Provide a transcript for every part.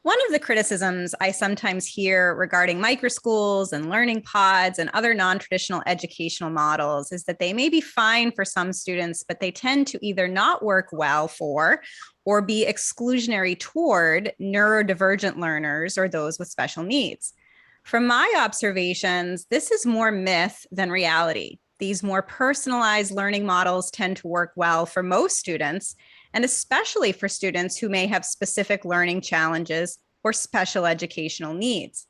One of the criticisms I sometimes hear regarding microschools and learning pods and other non-traditional educational models is that they may be fine for some students, but they tend to either not work well for or be exclusionary toward neurodivergent learners or those with special needs. From my observations, this is more myth than reality. These more personalized learning models tend to work well for most students, and especially for students who may have specific learning challenges or special educational needs.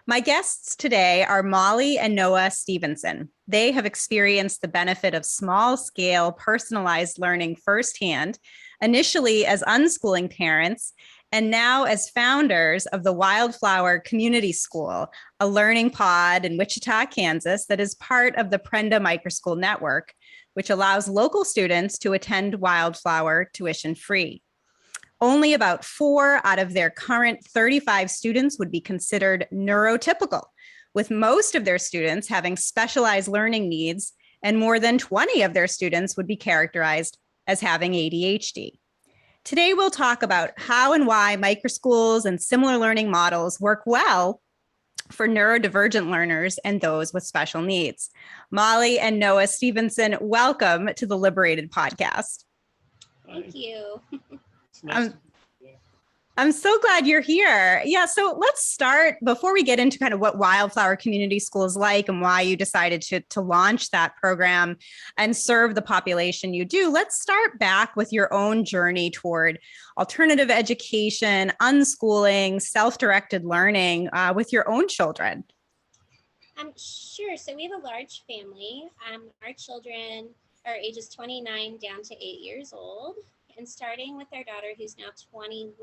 My guests today are Molly and Noah Stephenson. They have experienced the benefit of small-scale personalized learning firsthand, initially as unschooling parents, and now as founders of the Wildflower Community School, a learning pod in Wichita, Kansas, that is part of the Prenda Microschool network, which allows local students to attend Wildflower tuition-free. Only about 4 out of their current 35 students would be considered neurotypical, with most of their students having specialized learning needs, and more than 20 of their students would be characterized as having ADHD. Today, we'll talk about how and why microschools and similar learning models work well for neurodivergent learners and those with special needs. Molly and Noah Stephenson, welcome to the LiberatED podcast. Thank you. I'm so glad you're here. Yeah, so let's start, before we get into kind of what Wildflower Community School is like and why you decided to launch that program and serve the population you do, let's start back with your own journey toward alternative education, unschooling, self-directed learning with your own children. Sure. So we have a large family. Our children are ages 29 down to 8 years old. And starting with our daughter, who's now 21,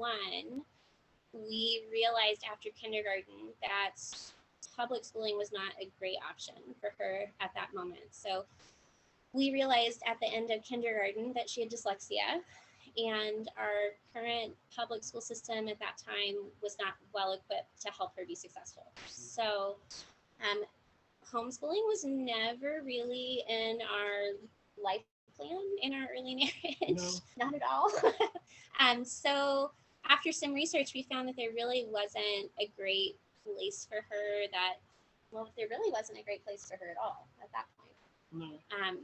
we realized after kindergarten that public schooling was not a great option for her at that moment. So we realized at the end of kindergarten that she had dyslexia, and our current public school system at that time was not well equipped to help her be successful. So homeschooling was never really in our life plan in our early marriage. No. Not at all. So after some research, we found that there really wasn't a great place for her there really wasn't a great place for her at all at that point. No.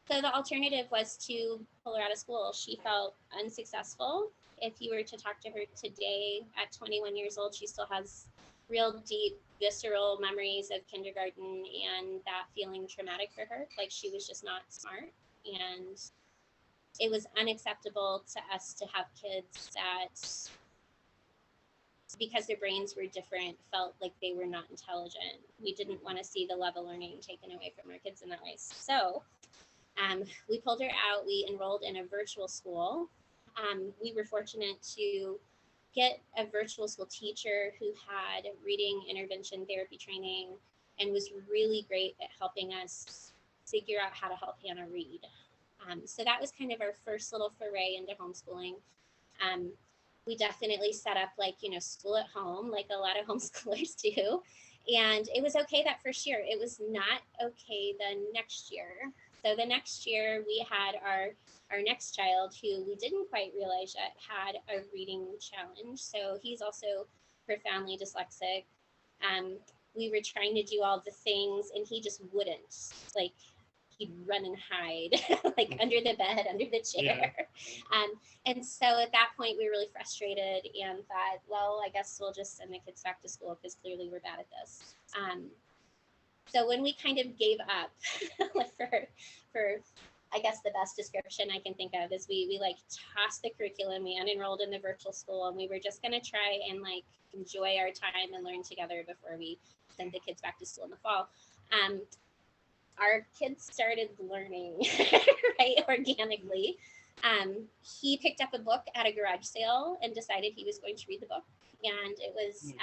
So the alternative was to pull her out of school. She felt unsuccessful. If you were to talk to her today at 21 years old, she still has real deep visceral memories of kindergarten and that feeling traumatic for her, like she was just not smart. And it was unacceptable to us to have kids that, because their brains were different, felt like they were not intelligent. We didn't want to see the love of learning taken away from our kids in that way. So we pulled her out. We enrolled in a virtual school. We were fortunate to get a virtual school teacher who had reading intervention therapy training and was really great at helping us figure out how to help Hannah read. So that was kind of our first little foray into homeschooling. We definitely set up school at home, like a lot of homeschoolers do. And it was okay that first year. It was not okay the next year. So the next year we had our next child, who we didn't quite realize yet had a reading challenge. So he's also profoundly dyslexic. We were trying to do all the things and he just wouldn't. He'd run and hide under the bed, under the chair. Yeah. And so at that point we were really frustrated and thought, well, I guess we'll just send the kids back to school because clearly we're bad at this. So when we kind of gave up for I guess the best description I can think of is we tossed the curriculum, we unenrolled in the virtual school, and we were just going to try and enjoy our time and learn together before we sent the kids back to school in the fall. Our kids started learning right organically. He picked up a book at a garage sale and decided he was going to read the book, and it was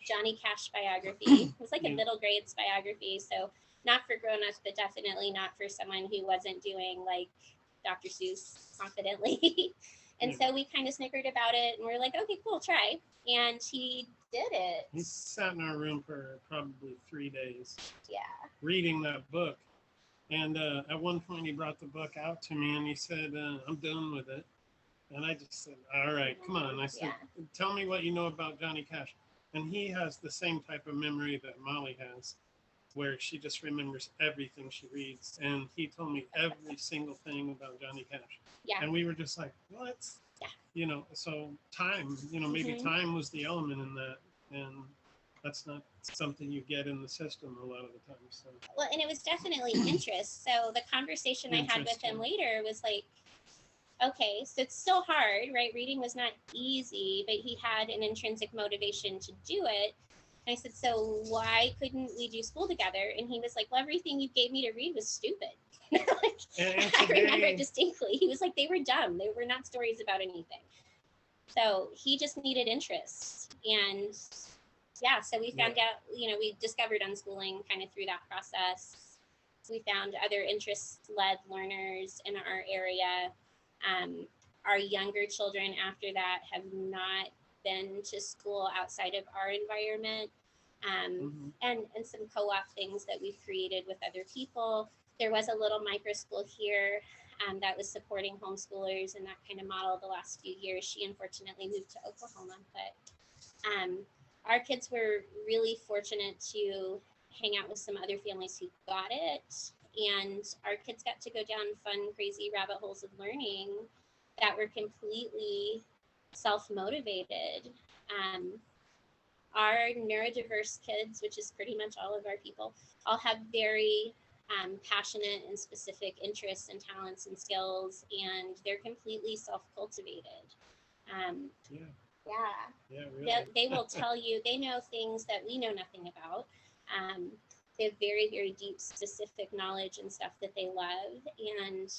Johnny Cash biography. It was like a middle grades biography, so not for grown-ups, but definitely not for someone who wasn't doing Dr. Seuss confidently. And so we kind of snickered about it, and we're like, okay, cool, try. And he did it. He sat in our room for probably 3 days. Yeah. Reading that book. And at one point he brought the book out to me and he said, I'm done with it. And I just said, all right, come on. I said, tell me what you know about Johnny Cash. And he has the same type of memory that Molly has, where she just remembers everything she reads. And he told me every single thing about Johnny Cash. Yeah. And we were just like, what? Yeah. You know, so time, you know, maybe time was the element in that. And that's not something you get in the system a lot of the time. So. Well, and it was definitely interest. So the conversation I had with him later was like, okay, so it's still hard, right? Reading was not easy, but he had an intrinsic motivation to do it. And I said, so why couldn't we do school together? And he was like, well, everything you gave me to read was stupid. Like, and I remember it distinctly. He was like, they were dumb. They were not stories about anything. So he just needed interest. And yeah, so we found out, you know, we discovered unschooling kind of through that process. We found other interest-led learners in our area. Our younger children after that have not been to school outside of our environment, and some co-op things that we've created with other people. There was a little microschool here that was supporting homeschoolers and that kind of model the last few years. She unfortunately moved to Oklahoma, but our kids were really fortunate to hang out with some other families who got it. And our kids got to go down fun, crazy rabbit holes of learning that were completely self-motivated. Our neurodiverse kids, which is pretty much all of our people, all have very passionate and specific interests and talents and skills, and they're completely self-cultivated. Yeah, really. They will tell you, they know things that we know nothing about. They have very, very deep, specific knowledge and stuff that they love. And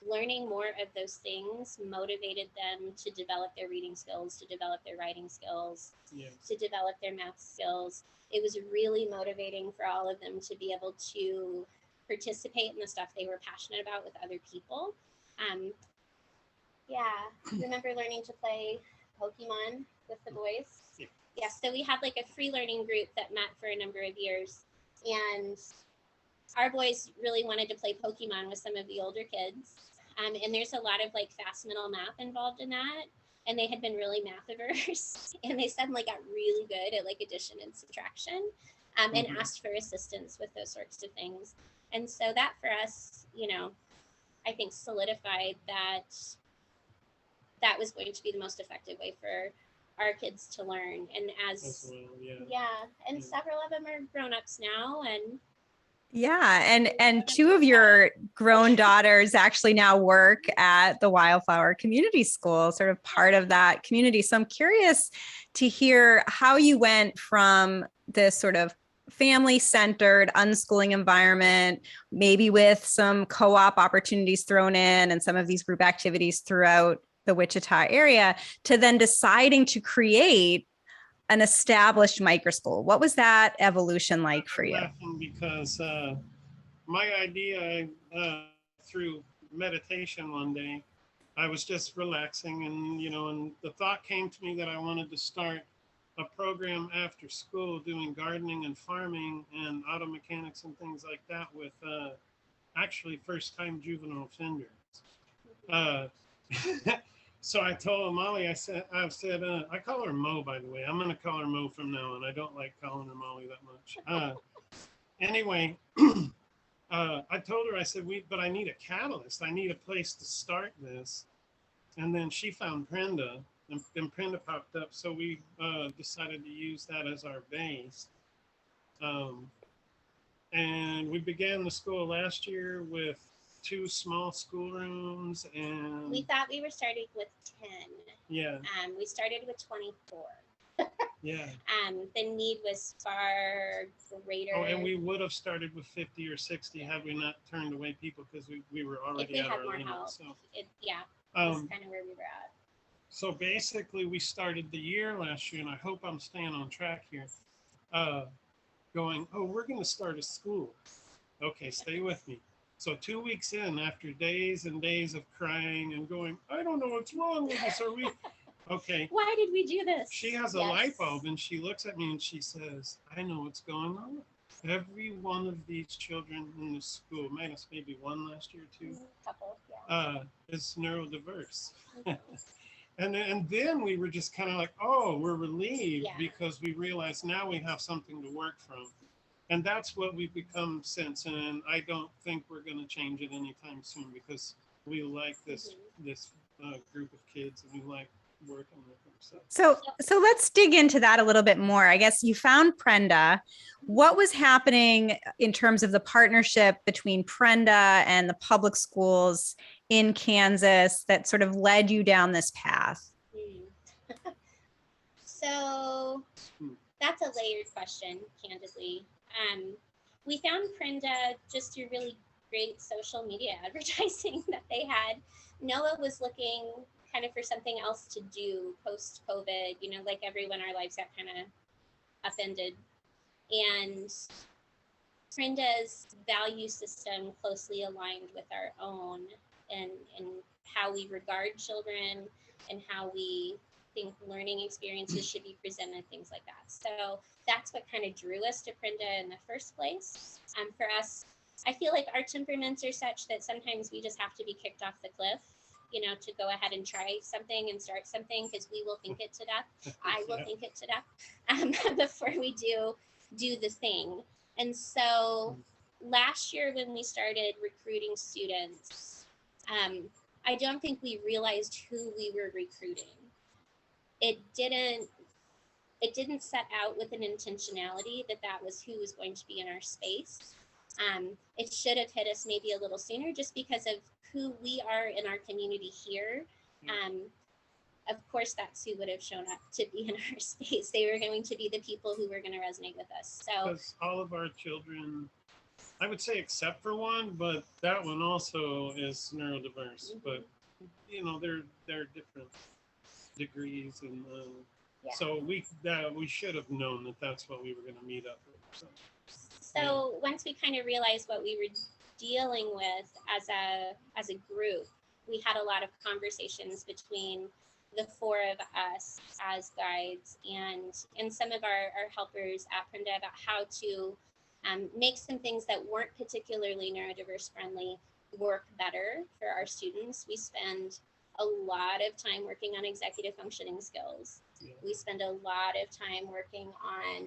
learning more of those things motivated them to develop their reading skills, to develop their writing skills, to develop their math skills. It was really motivating for all of them to be able to participate in the stuff they were passionate about with other people. Remember learning to play Pokemon with the boys? Yeah, so we had like a free learning group that met for a number of years, and our boys really wanted to play Pokemon with some of the older kids. And there's a lot of like fast middle math involved in that. And they had been really math averse, and they suddenly got really good at like addition and subtraction, and asked for assistance with those sorts of things. And so that for us, you know, I think solidified that that was going to be the most effective way for our kids to learn. And as well, several of them are grown-ups now, and and two of your grown daughters actually now work at the Wildflower Community School, sort of part of that community. So I'm curious to hear how you went from this sort of family-centered unschooling environment, maybe with some co-op opportunities thrown in and some of these group activities throughout the Wichita area, to then deciding to create an established microschool. What was that evolution like for you? Because my idea through meditation one day, I was just relaxing, and and the thought came to me that I wanted to start a program after school doing gardening and farming and auto mechanics and things like that with actually first-time juvenile offenders. So I told Molly, I said, I call her Mo, by the way. I'm going to call her Mo from now on. I don't like calling her Molly that much. Anyway, I told her, I said, but I need a catalyst. I need a place to start this. And then she found Prenda, and Prenda popped up. So we decided to use that as our base. And we began the school last year with 2 small schoolrooms, and we thought we were starting with 10. Yeah. We started with 24. Yeah. The need was far greater. Oh, and we would have started with 50 or 60 had we not turned away people, because we were already at our limit. Help. So that's kind of where we were at. So basically, we started the year last year, and I hope I'm staying on track here. Going, we're going to start a school. Okay, stay with me. So 2 weeks in, after days and days of crying and going, I don't know what's wrong with us. Okay. Why did we do this? She has a light bulb, and she looks at me and she says, I know what's going on. every one of these children in the school, minus maybe one last year too, Couple, yeah. is neurodiverse. And then we were just kind of like, oh, we're relieved Yeah. because we realized now we have something to work from. And that's what we've become since. And I don't think we're going to change it anytime soon because we like this group of kids and we like working with them. So let's dig into that a little bit more. I guess you found Prenda. What was happening in terms of the partnership between Prenda and the public schools in Kansas that sort of led you down this path? So that's a layered question, candidly. We found Prenda just through really great social media advertising that they had. Noah was looking kind of for something else to do post-COVID, you know, like everyone, our lives got kind of upended. And Prenda's value system closely aligned with our own and how we regard children and how we think learning experiences should be presented, things like that. So that's what kind of drew us to Prenda in the first place. For us, I feel like our temperaments are such that sometimes we just have to be kicked off the cliff, you know, to go ahead and try something and start something, because we will think it to death. I will think it to death before we do the thing. And so last year when we started recruiting students, I don't think we realized who we were recruiting. It didn't set out with an intentionality that was who was going to be in our space. It should have hit us maybe a little sooner just because of who we are in our community here. Of course, that's who would have shown up to be in our space. They were going to be the people who were going to resonate with us. So because all of our children, I would say except for one, but that one also is neurodiverse. But you know, they're different degrees, and so we should have known that that's what we were going to meet up with. So once we kind of realized what we were dealing with as a group, we had a lot of conversations between the four of us as guides and some of our helpers at Prenda about how to make some things that weren't particularly neurodiverse friendly work better for our students. We spend a lot of time working on executive functioning skills. We spend a lot of time working on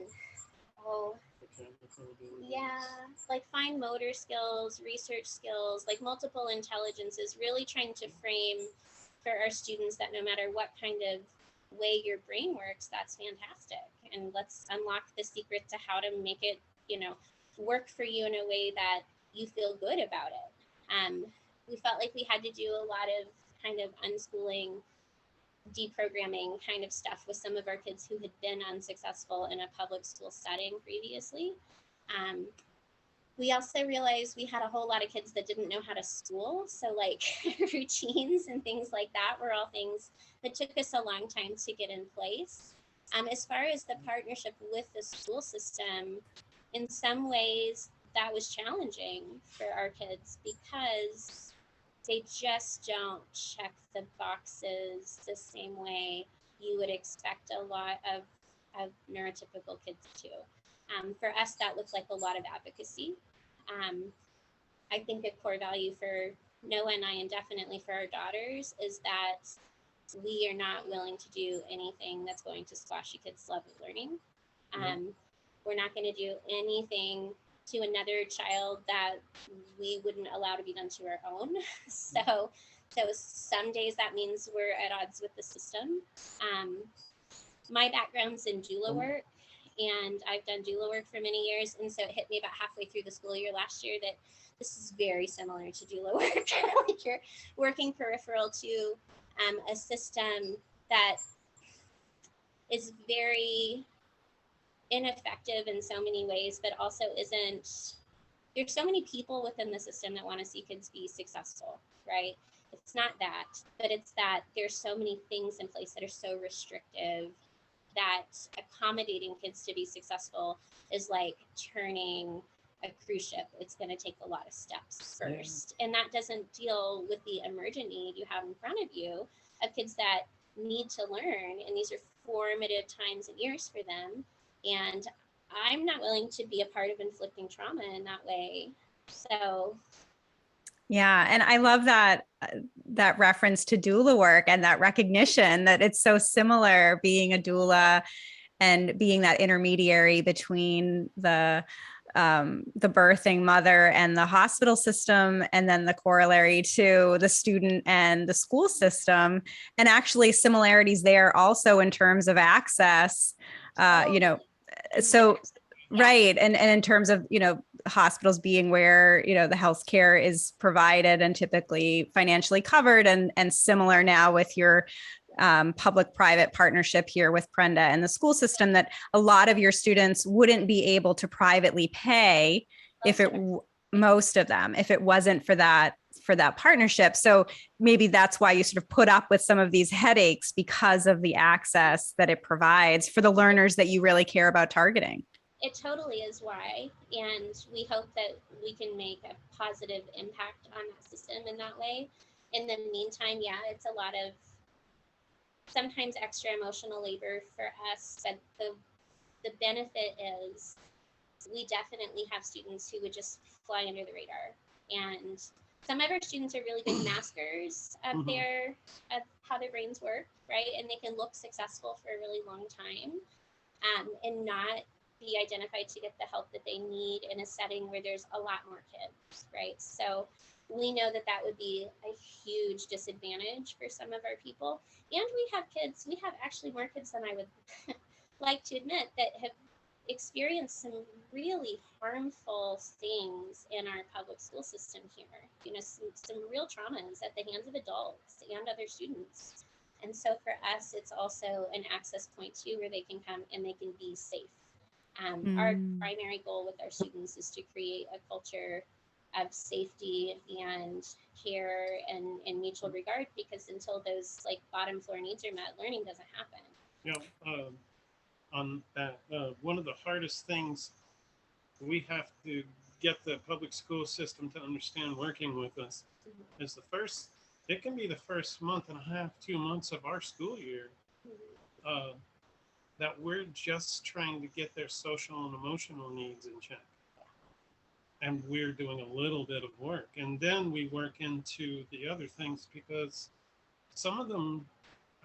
like fine motor skills, research skills, like multiple intelligences, really trying to frame for our students that no matter what kind of way your brain works, that's fantastic. And let's unlock the secret to how to make it, you know, work for you in a way that you feel good about it. We felt like we had to do a lot of kind of unschooling, deprogramming kind of stuff with some of our kids who had been unsuccessful in a public school setting previously. We also realized we had a whole lot of kids that didn't know how to school. So like routines and things like that were all things that took us a long time to get in place. As far as the partnership with the school system, in some ways that was challenging for our kids because they just don't check the boxes the same way you would expect a lot of neurotypical kids to. For us, that looks like a lot of advocacy. I think a core value for Noah and I, and definitely for our daughters, is that we are not willing to do anything that's going to squash a kid's love of learning. We're not going to do anything to another child that we wouldn't allow to be done to our own. So some days that means we're at odds with the system. My background's in doula work, and I've done doula work for many years. And so it hit me about halfway through the school year last year that this is very similar to doula work. Like you're working peripheral to a system that is very ineffective in so many ways, but also isn't. There's so many people within the system that want to see kids be successful, right? It's not that, but it's that there's so many things in place that are so restrictive that accommodating kids to be successful is like turning a cruise ship. It's going to take a lot of steps first. And that doesn't deal with the emergent need you have in front of you of kids that need to learn. And these are formative times and years for them. And I'm not willing to be a part of inflicting trauma in that way. So yeah, and I love that that reference to doula work and that recognition that it's so similar being a doula and being that intermediary between the birthing mother and the hospital system, and then the corollary to the student and the school system, and actually similarities there also in terms of access, you know, so right. And in terms of, you know, hospitals being where, you know, the healthcare is provided and typically financially covered, and similar now with your public-private partnership here with Prenda and the school system, that a lot of your students wouldn't be able to privately pay if it, most of them, if it wasn't for that partnership. So maybe that's why you sort of put up with some of these headaches, because of the access that it provides for the learners that you really care about targeting. It totally is why, and we hope that we can make a positive impact on that system in that way. In the meantime, yeah, it's a lot of sometimes extra emotional labor for us, but the benefit is we definitely have students who would just fly under the radar, and some of our students are really good maskers of of how their brains work, right? And they can look successful for a really long time, and not be identified to get the help that they need in a setting where there's a lot more kids, right? So we know that that would be a huge disadvantage for some of our people. And we have actually more kids than I would like to admit that have experienced some really harmful things in our public school system here. You know, some real traumas at the hands of adults and other students. And so for us, it's also an access point too, where they can come and they can be safe. Our primary goal with our students is to create a culture of safety and care and mutual regard, because until those like bottom floor needs are met, learning doesn't happen. Yeah, on that, one of the hardest things we have to get the public school system to understand working with us is it can be the first month and a half, 2 months of our school year, that we're just trying to get their social and emotional needs in check. And we're doing a little bit of work. And then we work into the other things, because some of them,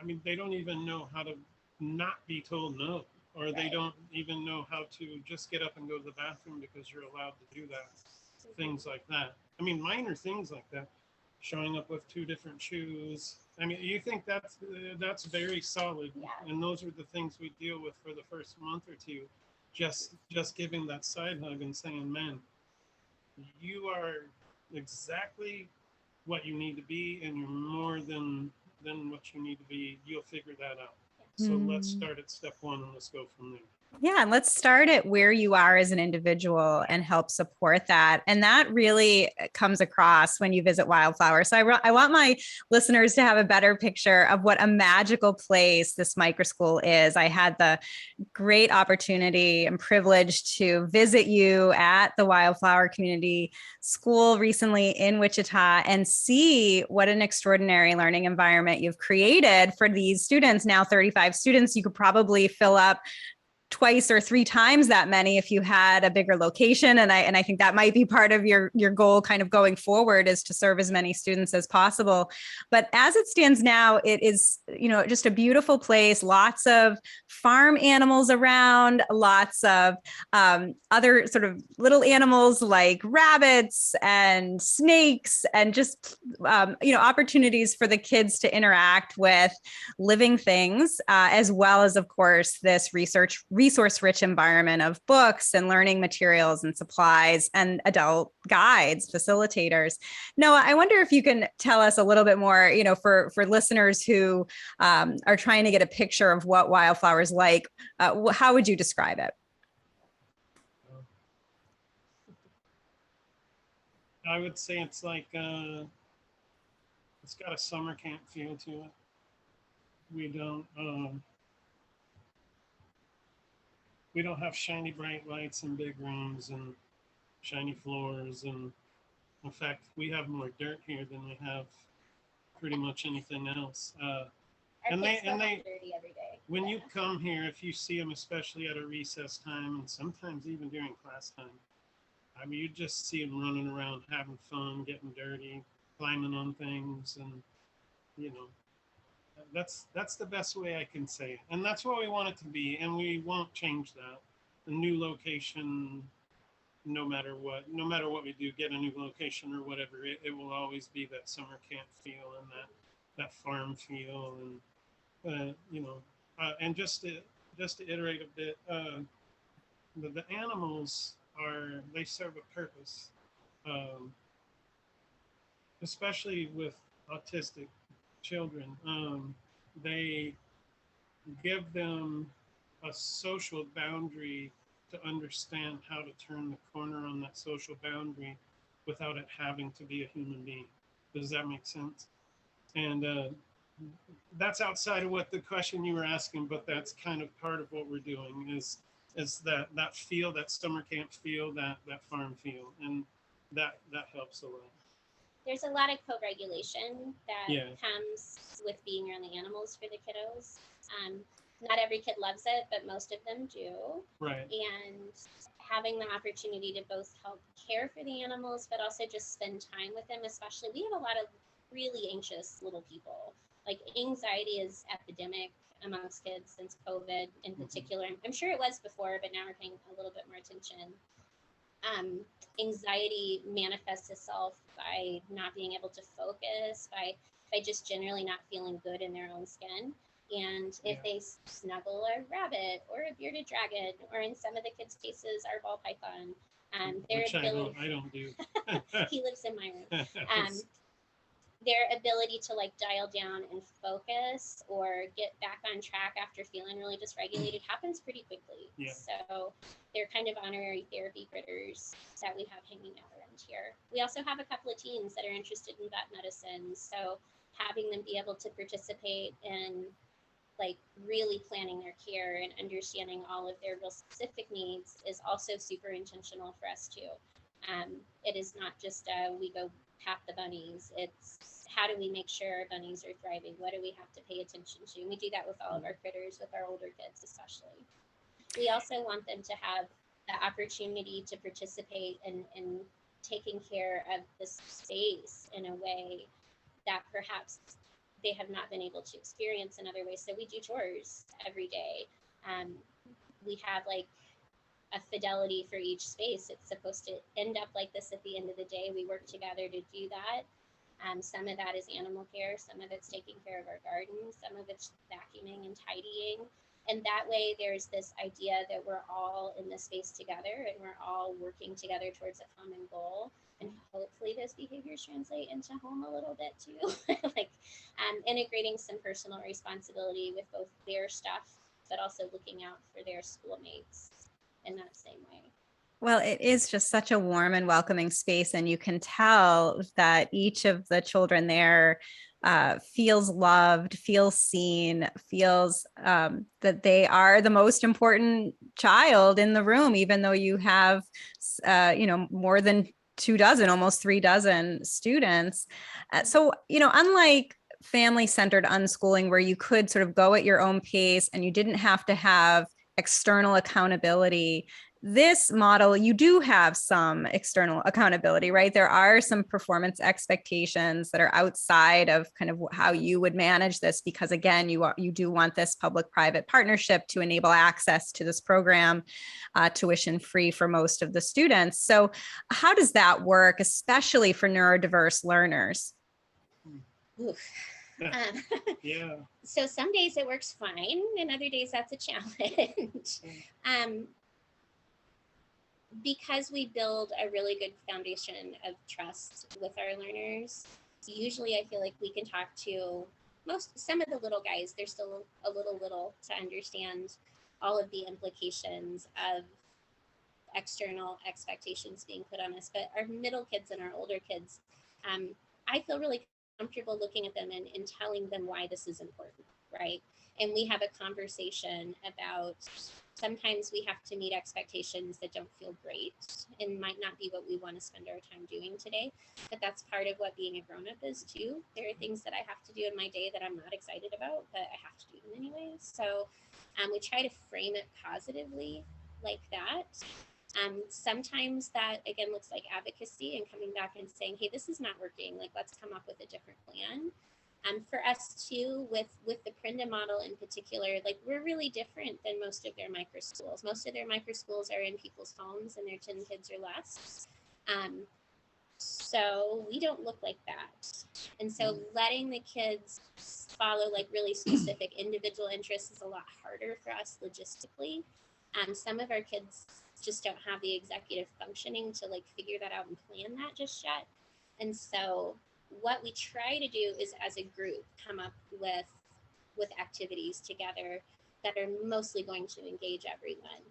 I mean, they don't even know how to not be told no, or they don't even know how to just get up and go to the bathroom because you're allowed to do that. Things like that. I mean, minor things like that. Showing up with 2 different shoes. I mean, you think that's very solid, and those are the things we deal with for the first month or two. Just giving that side hug and saying, "Man, you are exactly what you need to be, and you're more than what you need to be. You'll figure that out." So let's start at step 1 and let's go from there. Yeah, and let's start at where you are as an individual and help support that. And that really comes across when you visit Wildflower. So I want my listeners to have a better picture of what a magical place this microschool is. I had the great opportunity and privilege to visit you at the Wildflower Community School recently in Wichita and see what an extraordinary learning environment you've created for these students. Now 35 students, you could probably fill up twice or 3 times that many if you had a bigger location. And I think that might be part of your goal kind of going forward, is to serve as many students as possible. But as it stands now, it is, you know, just a beautiful place, lots of farm animals around, lots of other sort of little animals like rabbits and snakes, and just, you know, opportunities for the kids to interact with living things, as well as, of course, this resource-rich environment of books and learning materials and supplies and adult guides, facilitators. Noah, I wonder if you can tell us a little bit more, you know, for listeners who are trying to get a picture of what Wildflower is like, how would you describe it? I would say it's like, it's got a summer camp feel to it. We don't have shiny bright lights and big rooms and shiny floors, and in fact we have more dirt here than we have pretty much anything else. And they dirty every day. when you come here, if you see them, especially at a recess time and sometimes even during class time, I mean, you just see them running around, having fun, getting dirty, climbing on things, and you know, that's the best way I can say it. And that's what we want it to be, and we won't change that. The new location, no matter what we do, get a new location or whatever, it will always be that summer camp feel and that farm feel, and you know, and just to iterate a bit, the animals they serve a purpose, um, especially with autistic children. They give them a social boundary to understand how to turn the corner on that social boundary without it having to be a human being. Does that make sense? And that's outside of what the question you were asking, but that's kind of part of what we're doing is that feel, that summer camp feel, that farm feel, and that helps a lot. There's a lot of co-regulation that Yeah. comes with being around the animals for the kiddos. Not every kid loves it, but most of them do. Right. And having the opportunity to both help care for the animals, but also just spend time with them, especially we have a lot of really anxious little people. Like anxiety is epidemic amongst kids since COVID in particular. I'm sure it was before, but now we're paying a little bit more attention. Anxiety manifests itself by not being able to focus, by just generally not feeling good in their own skin. And if they snuggle a rabbit or a bearded dragon, or in some of the kids' cases, our ball python, their which ability, I don't do. he lives in my room. Their ability to like dial down and focus or get back on track after feeling really dysregulated happens pretty quickly. Yeah. So they're kind of honorary therapy critters that we have hanging out around here. We also have a couple of teens that are interested in vet medicine. So having them be able to participate in like really planning their care and understanding all of their real specific needs is also super intentional for us too. It is not just we go pat the bunnies. It's how do we make sure our bunnies are thriving? What do we have to pay attention to? And we do that with all of our critters, with our older kids especially. We also want them to have the opportunity to participate in taking care of the space in a way that perhaps they have not been able to experience in other ways. So we do tours every day. We have like a fidelity for each space. It's supposed to end up like this at the end of the day. We work together to do that. Some of that is animal care, some of it's taking care of our gardens, some of it's vacuuming and tidying. And that way there's this idea that we're all in this space together and we're all working together towards a common goal. And hopefully those behaviors translate into home a little bit too. Like integrating some personal responsibility with both their stuff, but also looking out for their schoolmates in that same way. Well, it is just such a warm and welcoming space. And you can tell that each of the children there feels loved, feels seen, feels that they are the most important child in the room, even though you have, more than 24, almost 36 students. So, unlike family-centered unschooling, where you could sort of go at your own pace and you didn't have to have external accountability, this model, you do have some external accountability, right? There are some performance expectations that are outside of kind of how you would manage this, because again, you do want this public-private partnership to enable access to this program, tuition free for most of the students. So how does that work, especially for neurodiverse learners? Yeah. So some days it works fine, and other days that's a challenge. Because we build a really good foundation of trust with our learners, usually I feel like we can talk to some of the little guys. They're still a little to understand all of the implications of external expectations being put on us. But our middle kids and our older kids, I feel really comfortable looking at them and telling them why this is important, right? And we have a conversation about sometimes we have to meet expectations that don't feel great and might not be what we want to spend our time doing today. But that's part of what being a grown-up is too. There are things that I have to do in my day that I'm not excited about, but I have to do them anyways. So we try to frame it positively like that. Sometimes that again looks like advocacy and coming back and saying, hey, this is not working. Like, let's come up with a different plan. For us too, with the Prinda model in particular, like we're really different than most of their microschools. Most of their microschools are in people's homes and they're 10 kids or less. So we don't look like that. And so letting the kids follow like really specific individual interests is a lot harder for us logistically. Some of our kids just don't have the executive functioning to like figure that out and plan that just yet. And so what we try to do is as a group come up with activities together that are mostly going to engage everyone.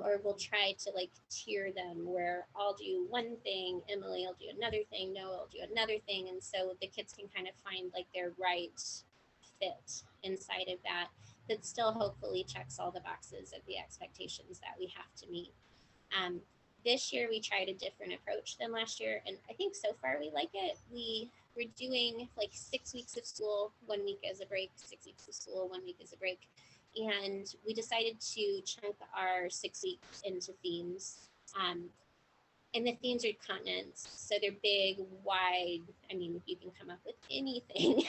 Or we'll try to like tier them where I'll do one thing, Emily will do another thing, Noah will do another thing. And so the kids can kind of find like their right fit inside of that still hopefully checks all the boxes of the expectations that we have to meet. This year we tried a different approach than last year, and I think so far we like it. We're doing like 6 weeks of school, 1 week as a break, 6 weeks of school, 1 week as a break. And we decided to chunk our 6 weeks into themes. And the themes are continents. So they're big, wide. I mean, you can come up with anything,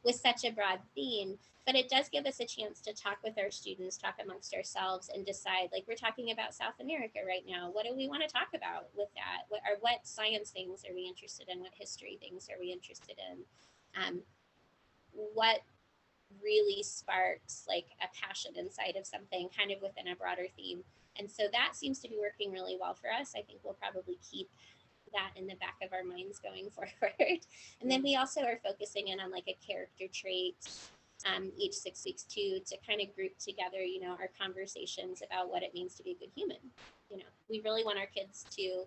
with such a broad theme. But it does give us a chance to talk with our students, talk amongst ourselves, and decide, like we're talking about South America right now. What do we want to talk about with that? What science things are we interested in? What history things are we interested in? What really sparks like a passion inside of something kind of within a broader theme. And so that seems to be working really well for us. I think we'll probably keep that in the back of our minds going forward. And then we also are focusing in on like a character trait each 6 weeks too, to kind of group together, our conversations about what it means to be a good human. We really want our kids to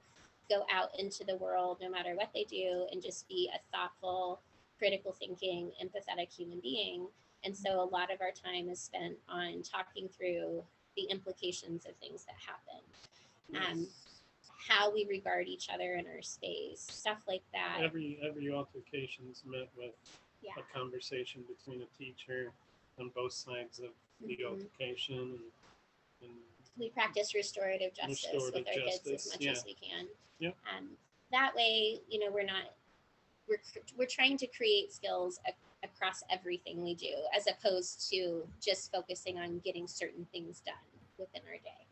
go out into the world no matter what they do and just be a thoughtful, critical thinking, empathetic human being. And so a lot of our time is spent on talking through the implications of things that happen, how we regard each other in our space, stuff like that. Every altercation is met with a conversation between a teacher on both sides of the altercation. And we practice restorative justice with our kids as much as we can. Yep. That way, we're trying to create skills across everything we do, as opposed to just focusing on getting certain things done within our day.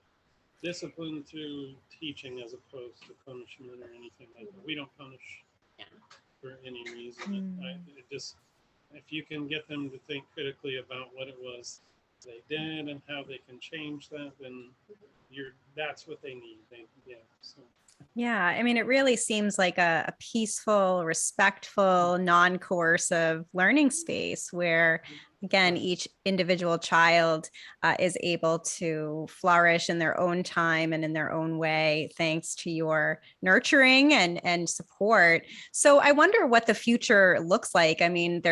Discipline through teaching as opposed to punishment or anything like that. We don't punish for any reason. It just, if you can get them to think critically about what it was they did and how they can change that, then that's what they need. Yeah, I mean, it really seems like a peaceful, respectful, non-coercive learning space where, again, each individual child is able to flourish in their own time and in their own way, thanks to your nurturing and support. So I wonder what the future looks like. I mean,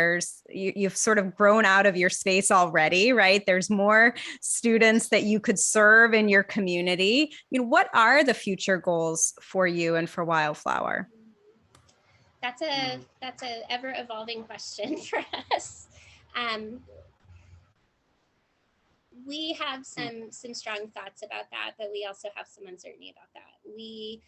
you've sort of grown out of your space already, right? There's more students that you could serve in your community. What are the future goals for you and for Wildflower? That's a ever evolving question for us. We have some strong thoughts about that, but we also have some uncertainty about that. We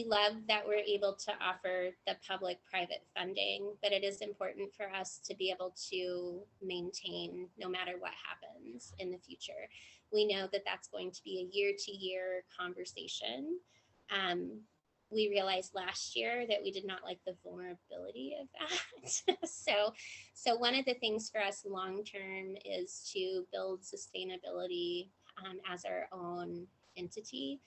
love that we're able to offer the public-private funding, but it is important for us to be able to maintain no matter what happens in the future. We know that that's going to be a year-to-year conversation. We realized last year that we did not like the vulnerability of that. So one of the things for us long-term is to build sustainability as our own entity.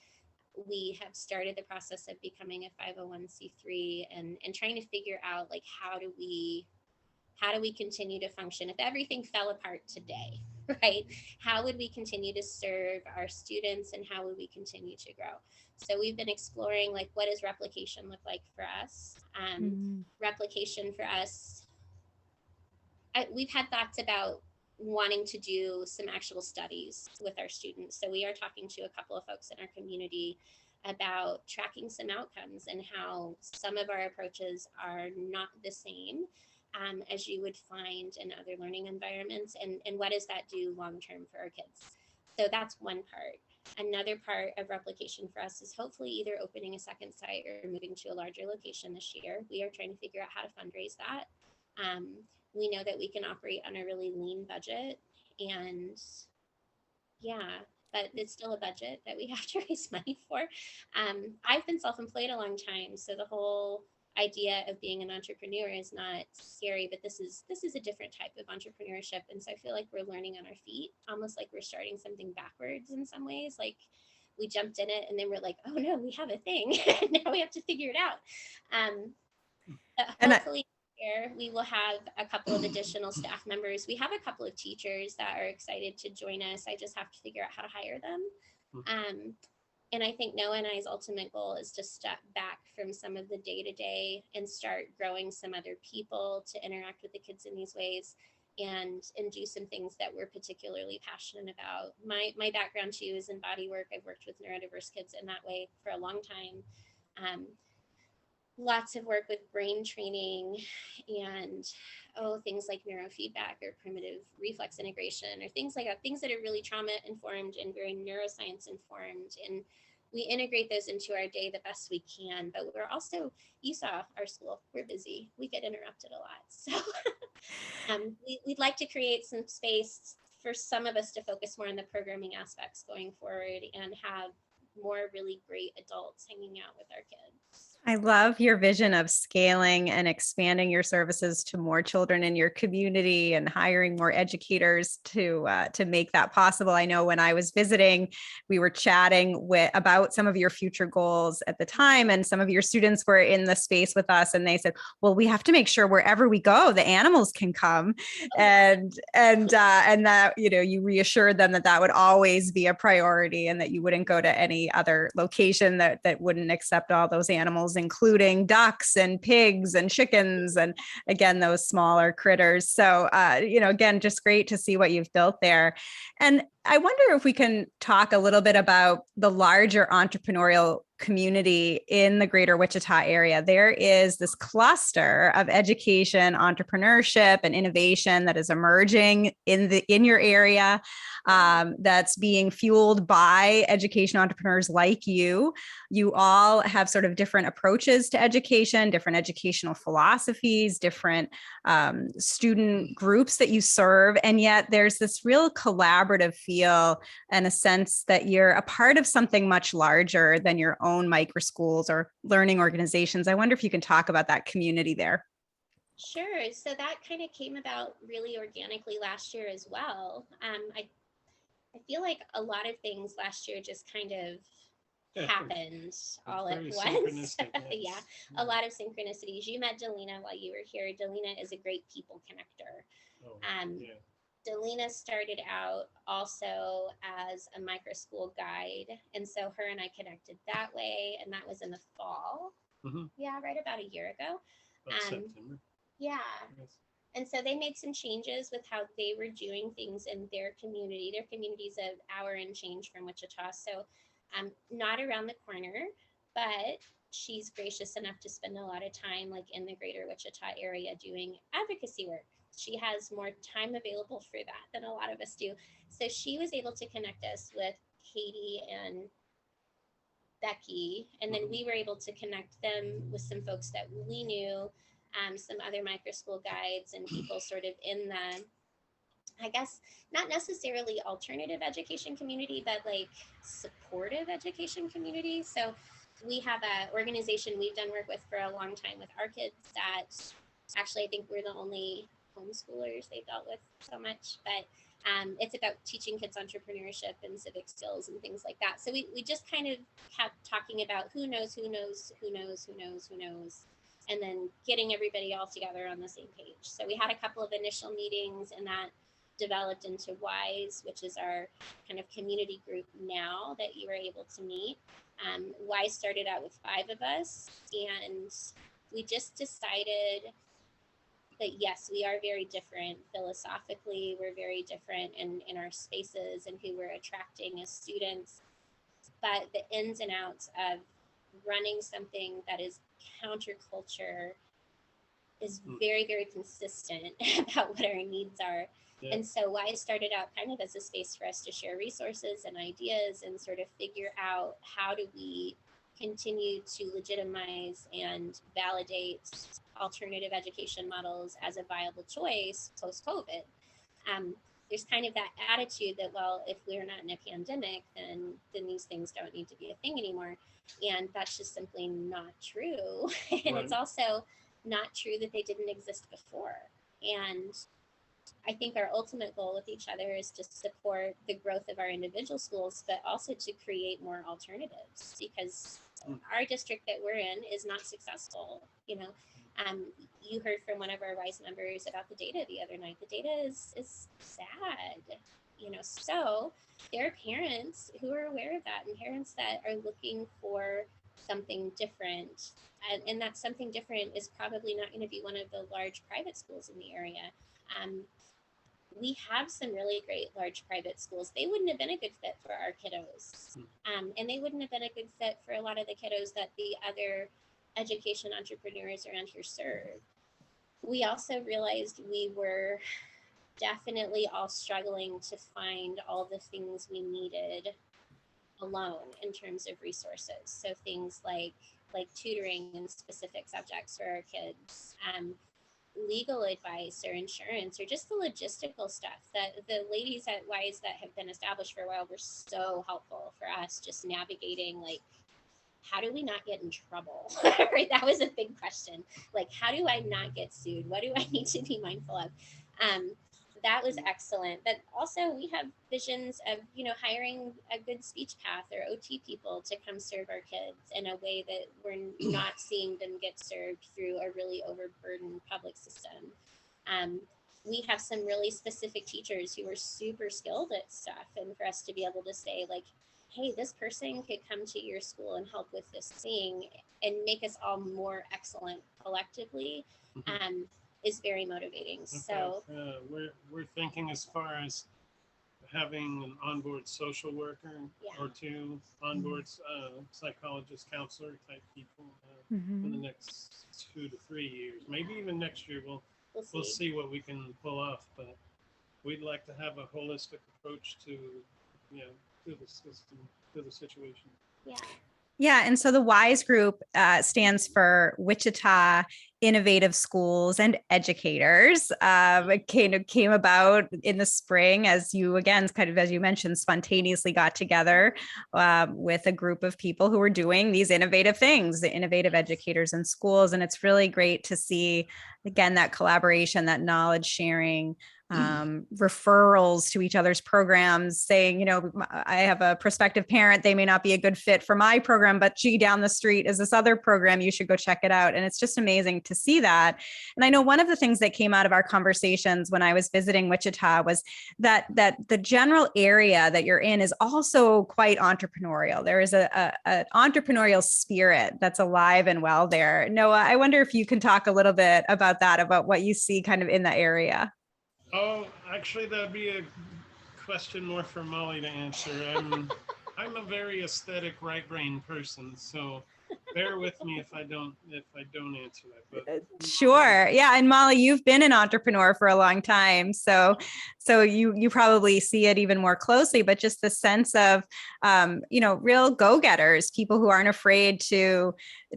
We have started the process of becoming a 501c3 and trying to figure out like how do we continue to function if everything fell apart today, right? How would we continue to serve our students and how would we continue to grow? So we've been exploring like what does replication look like for us? Replication for us, we've had thoughts about wanting to do some actual studies with our students. So we are talking to a couple of folks in our community about tracking some outcomes and how some of our approaches are not the same as you would find in other learning environments, and what does that do long term for our kids. So that's one part. Another part of replication for us is hopefully either opening a second site or moving to a larger location this year. We are trying to figure out how to fundraise that. We know that we can operate on a really lean budget, and yeah, but it's still a budget that we have to raise money for. I've been self-employed a long time, so the whole idea of being an entrepreneur is not scary, but this is a different type of entrepreneurship, and so I feel like we're learning on our feet, almost like we're starting something backwards in some ways. Like we jumped in it and then we're like, oh no, we have a thing. Now we have to figure it out. Hopefully we will have a couple of additional staff members. We have a couple of teachers that are excited to join us. I just have to figure out how to hire them. And I think Noah and I's ultimate goal is to step back from some of the day-to-day and start growing some other people to interact with the kids in these ways, and do some things that we're particularly passionate about. My background too is in body work. I've worked with neurodiverse kids in that way for a long time. Lots of work with brain training and things like neurofeedback or primitive reflex integration or things like that, things that are really trauma informed and very neuroscience informed, and we integrate those into our day the best we can. But we're also, you saw our school, we're busy, we get interrupted a lot, so we'd like to create some space for some of us to focus more on the programming aspects going forward and have more really great adults hanging out with our kids. I love your vision of scaling and expanding your services to more children in your community and hiring more educators to make that possible. I know when I was visiting, we were chatting about some of your future goals at the time, and some of your students were in the space with us, and they said, "Well, we have to make sure wherever we go, the animals can come," and that you reassured them that would always be a priority, and that you wouldn't go to any other location that wouldn't accept all those animals, including ducks and pigs and chickens, and again, those smaller critters. So, again, just great to see what you've built there. And I wonder if we can talk a little bit about the larger entrepreneurial community in the greater Wichita area. There is this cluster of education, entrepreneurship, and innovation that is emerging in your area, that's being fueled by education entrepreneurs like you. You all have sort of different approaches to education, different educational philosophies, different student groups that you serve, and yet there's this real collaborative feel and a sense that you're a part of something much larger than your own microschools or learning organizations. I wonder if you can talk about that community there. Sure. So that kind of came about really organically last year as well. I feel like a lot of things last year just kind of happened all at once. Yeah, a lot of synchronicities. You met Delina while you were here. Delina is a great people connector. Delina started out also as a microschool guide, and so her and I connected that way, and that was in the fall. Yeah, right about a year ago. September. Yeah. Yes. And so they made some changes with how they were doing things in their community. Their community's an hour and change from Wichita, so not around the corner, but she's gracious enough to spend a lot of time like in the greater Wichita area doing advocacy work. She has more time available for that than a lot of us do. So she was able to connect us with Katie and Becky, and then we were able to connect them with some folks that we knew, some other microschool guides and people sort of in the, I guess, not necessarily alternative education community, but like supportive education community. So we have an organization we've done work with for a long time with our kids that actually I think we're the only homeschoolers they've dealt with so much, but it's about teaching kids entrepreneurship and civic skills and things like that. So we just kind of kept talking about who knows, and then getting everybody all together on the same page. So we had a couple of initial meetings, and that developed into WISE, which is our kind of community group now that you were able to meet. WISE started out with 5 of us, and we just decided But yes, we are very different philosophically. We're very different in our spaces and who we're attracting as students. But the ins and outs of running something that is counterculture is very, very consistent about what our needs are. Yeah. And so Y started out kind of as a space for us to share resources and ideas and sort of figure out how do we continue to legitimize and validate alternative education models as a viable choice post-COVID. There's kind of that attitude that, well, if we're not in a pandemic, then these things don't need to be a thing anymore. And that's just simply not true. And It's also not true that they didn't exist before. And I think our ultimate goal with each other is to support the growth of our individual schools, but also to create more alternatives, because our district that we're in is not successful. You heard from one of our WISE members about the data the other night. The data is sad, so there are parents who are aware of that, and parents that are looking for something different. And that something different is probably not going to be one of the large private schools in the area. We have some really great large private schools. They wouldn't have been a good fit for our kiddos. And they wouldn't have been a good fit for a lot of the kiddos that the other education entrepreneurs around here serve. We also realized we were definitely all struggling to find all the things we needed alone in terms of resources. So things like tutoring in specific subjects for our kids, legal advice or insurance, or just the logistical stuff. That the ladies at WISE that have been established for a while were so helpful for us, just navigating, like, how do we not get in trouble? Right? That was a big question. Like, how do I not get sued? What do I need to be mindful of? That was excellent. But also we have visions of, hiring a good speech path or OT people to come serve our kids in a way that we're not seeing them get served through a really overburdened public system. We have some really specific teachers who are super skilled at stuff, and for us to be able to say, like, hey, this person could come to your school and help with this thing and make us all more excellent collectively, is very motivating. Okay. So we're thinking as far as having an onboard social worker or two onboard psychologist, counselor type people in the next 2 to 3 years, maybe even next year. We'll see what we can pull off, but we'd like to have a holistic approach to the system, to the situation. Yeah, and so the WISE group stands for Wichita Innovative Schools and Educators. It came about in the spring, as you mentioned, spontaneously got together with a group of people who were doing these innovative things, the innovative educators in schools. And it's really great to see, again, that collaboration, that knowledge sharing, referrals to each other's programs, saying, I have a prospective parent, they may not be a good fit for my program, but gee, down the street is this other program, you should go check it out. And it's just amazing to see that. And I know one of the things that came out of our conversations when I was visiting Wichita was that the general area that you're in is also quite entrepreneurial. There is an entrepreneurial spirit that's alive and well there. Noah, I wonder if you can talk a little bit about that, about what you see kind of in the area. Oh, actually, that'd be a question more for Molly to answer. I'm a very aesthetic, right-brain person, so bear with me if I don't answer that. But sure, yeah. And Molly, you've been an entrepreneur for a long time, so you probably see it even more closely. But just the sense of real go-getters, people who aren't afraid to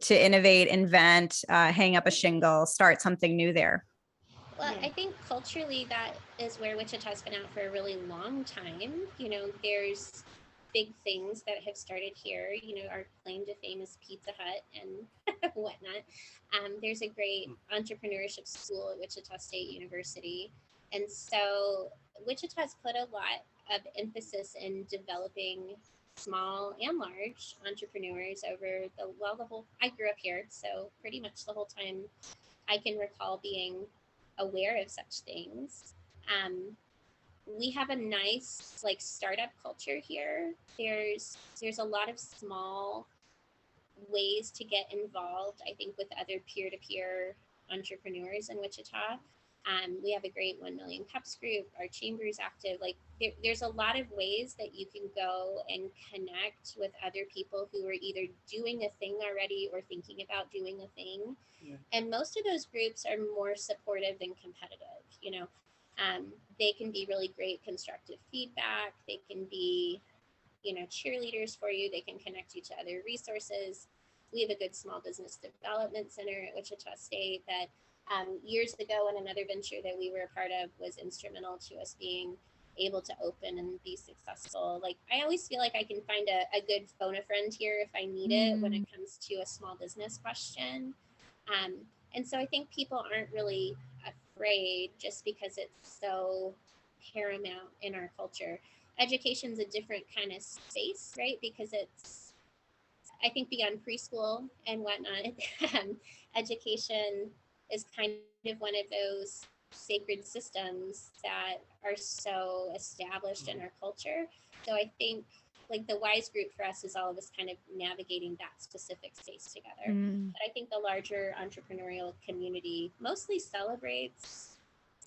innovate, invent, hang up a shingle, start something new there. Well, I think culturally that is where Wichita's been out for a really long time. There's big things that have started here. Our claim to fame is Pizza Hut and whatnot. There's a great entrepreneurship school at Wichita State University. And so Wichita's put a lot of emphasis in developing small and large entrepreneurs over I grew up here, so pretty much the whole time I can recall being aware of such things. We have a nice startup culture here. There's a lot of small ways to get involved, I think, with other peer-to-peer entrepreneurs in Wichita. We have a great 1 Million Cups group. Our chamber is active. Like there's a lot of ways that you can go and connect with other people who are either doing a thing already or thinking about doing a thing. Yeah. And most of those groups are more supportive than competitive. You know, they can be really great constructive feedback. They can be, you know, cheerleaders for you. They can connect you to other resources. We have a good small business development center at Wichita State that years ago, and another venture that we were a part of was instrumental to us being able to open and be successful. Like I always feel like I can find a good phone a friend here if I need it when it comes to a small business question. And so I think people aren't really afraid just because it's so paramount in our culture. Education's a different kind of space, right? Because it's, I think, beyond preschool and whatnot, education is kind of one of those sacred systems that are so established in our culture. So I think like the WISE group for us is all of us kind of navigating that specific space together. But I think the larger entrepreneurial community mostly celebrates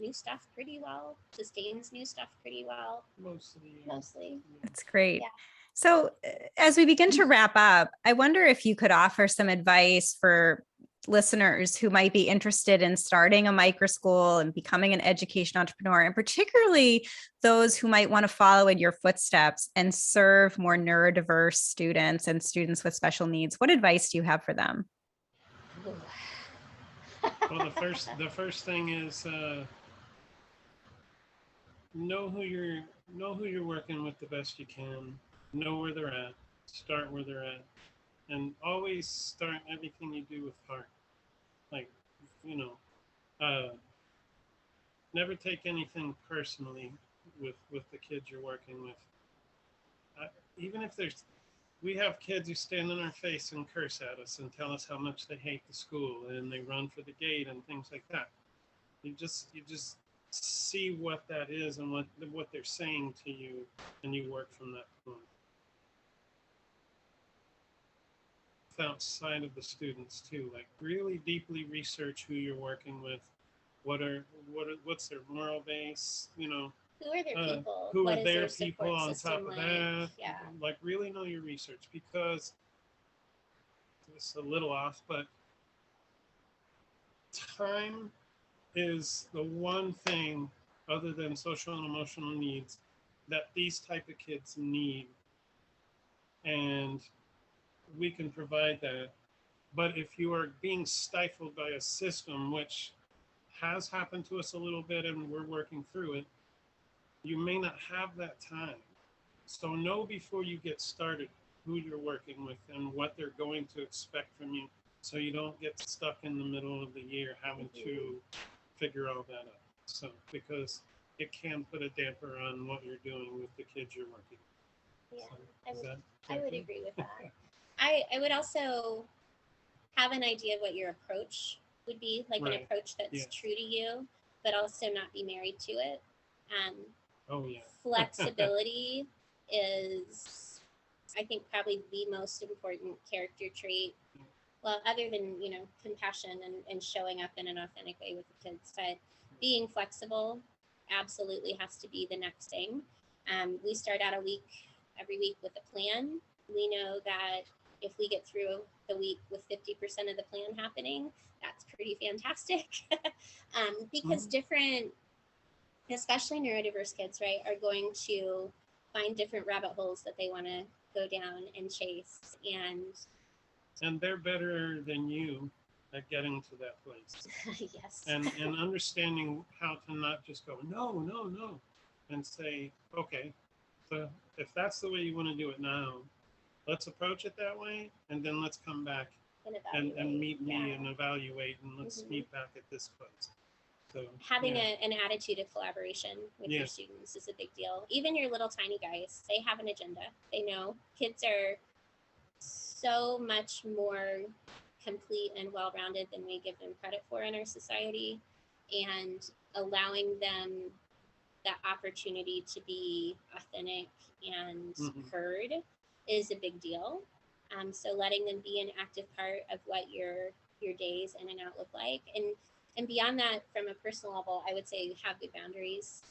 new stuff pretty well, sustains new stuff pretty well. Mostly. That's great. Yeah. So as we begin to wrap up, I wonder if you could offer some advice for listeners who might be interested in starting a microschool and becoming an education entrepreneur, and particularly those who might want to follow in your footsteps and serve more neurodiverse students and students with special needs. What advice do you have for them? Well, the first thing is know who you're working with the best you can. Know where they're at. Start where they're at, and always start everything you do with heart. Like, you know, never take anything personally with the kids you're working with. Even if we have kids who stand in our face and curse at us and tell us how much they hate the school and they run for the gate and things like that. You just see what that is and what they're saying to you, and you work from that point. Outside of the students too, like really deeply research who you're working with. What's their moral base? You know, who are their people? Who what are their people on top of that? Yeah. Like really know your research, because it's a little off, but time is the one thing other than social and emotional needs that these type of kids need, and we can provide that. But if you are being stifled by a system, which has happened to us a little bit and we're working through it, you may not have that time. So know before you get started who you're working with and what they're going to expect from you, so you don't get stuck in the middle of the year having to figure all that out. So, because it can put a damper on what you're doing with the kids you're working with. Yeah, So, I would agree with that. I would also have an idea of what your approach would be, like an approach that's true to you, but also not be married to it. Flexibility is, I think, probably the most important character trait. Well, other than, you know, compassion and showing up in an authentic way with the kids, but being flexible absolutely has to be the next thing. We start out every week with a plan. We know that if we get through the week with 50% of the plan happening, that's pretty fantastic. Because different, especially neurodiverse kids, right, are going to find different rabbit holes that they want to go down and chase. And they're better than you at getting to that place. Yes. And understanding how to not just go, no, and say, okay, so if that's the way you want to do it now, let's approach it that way, and then let's come back and meet me and evaluate, and let's meet back at this place. So having an attitude of collaboration with your students is a big deal. Even your little tiny guys, they have an agenda. They know kids are so much more complete and well-rounded than we give them credit for in our society, and allowing them that opportunity to be authentic and heard is a big deal. So letting them be an active part of what you're your days in and out look like. And beyond that, from a personal level, I would say have good boundaries.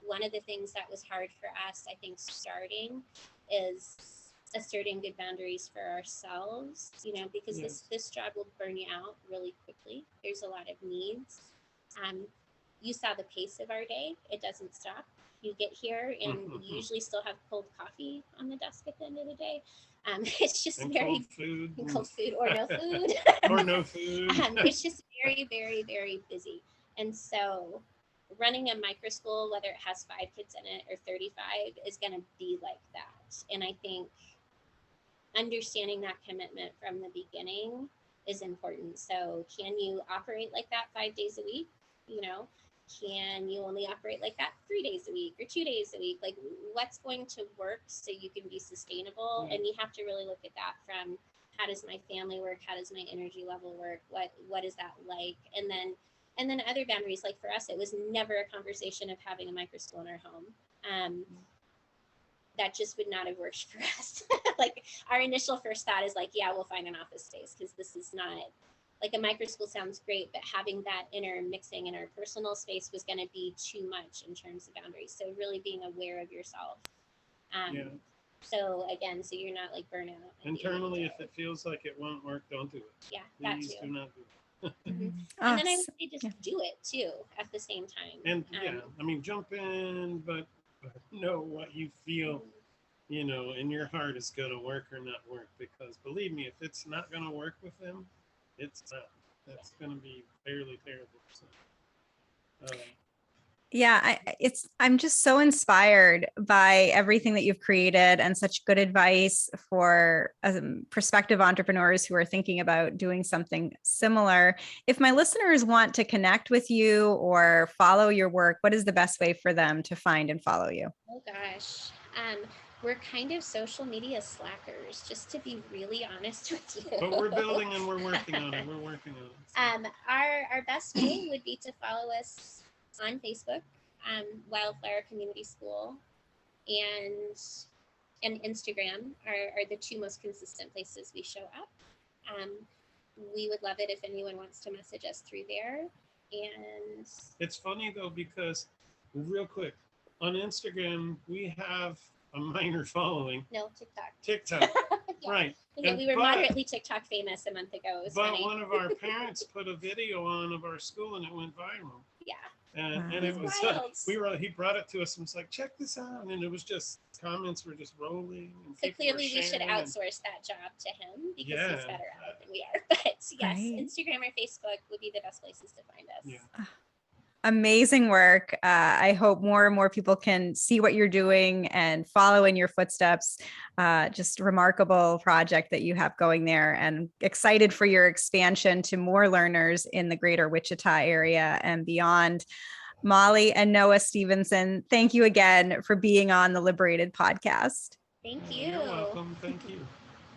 One of the things that was hard for us, I think, starting is asserting good boundaries for ourselves, you know, because this job will burn you out really quickly. There's a lot of needs. You saw the pace of our day. It doesn't stop. You get here and you usually still have cold coffee on the desk at the end of the day. It's just and very cold food or no food. Or no food. It's just very, very, very busy. And so running a microschool, whether it has 5 kids in it or 35, is going to be like that. And I think understanding that commitment from the beginning is important. So can you operate like that 5 days a week? You know, can you only operate like that 3 days a week or 2 days a week? Like, what's going to work so you can be sustainable? And you have to really look at that from, how does my family work? How does my energy level work? What is that like? And then other boundaries, like for us, it was never a conversation of having a microschool in our home. That just would not have worked for us. Like, our initial first thought is like, yeah, we'll find an office space, because this is not, like, a microschool sounds great, but having that intermixing in our personal space was going to be too much in terms of boundaries. So really being aware of yourself. So again, so you're not like burnout. Internally, if it feels like it won't work, don't do it. Yeah, Please that too. do not do it. And then I would say just do it too at the same time. And I mean, jump in, but know what you feel, you know, in your heart is going to work or not work. Because believe me, if it's not going to work with them, it's not. That's going to be fairly terrible. So, yeah, I'm just so inspired by everything that you've created, and such good advice for prospective entrepreneurs who are thinking about doing something similar. If my listeners want to connect with you or follow your work, what is the best way for them to find and follow you? Oh gosh. We're kind of social media slackers, just to be really honest with you. but we're building and we're working on it. We're working on it. So. Our best way would be to follow us on Facebook, Wildflower Community School, and Instagram are the 2 most consistent places we show up. We would love it if anyone wants to message us through there. And it's funny though, because real quick, on Instagram, we have a minor following. No, TikTok. Yeah. Right. Yeah, we were moderately TikTok famous a month ago. But funny. One of our parents put a video on of our school and it went viral. Yeah. And it was he brought it to us and was like, check this out. And it was just, comments were just rolling. And so clearly we should outsource that job to him, because he's better at it than we are. But yes, Instagram or Facebook would be the best places to find us. Yeah. Amazing work. I hope more and more people can see what you're doing and follow in your footsteps. Just remarkable project that you have going there, and excited for your expansion to more learners in the greater Wichita area and beyond. Molly and Noah Stephenson, thank you again for being on the LiberatED podcast. Thank you. You're welcome. Thank you.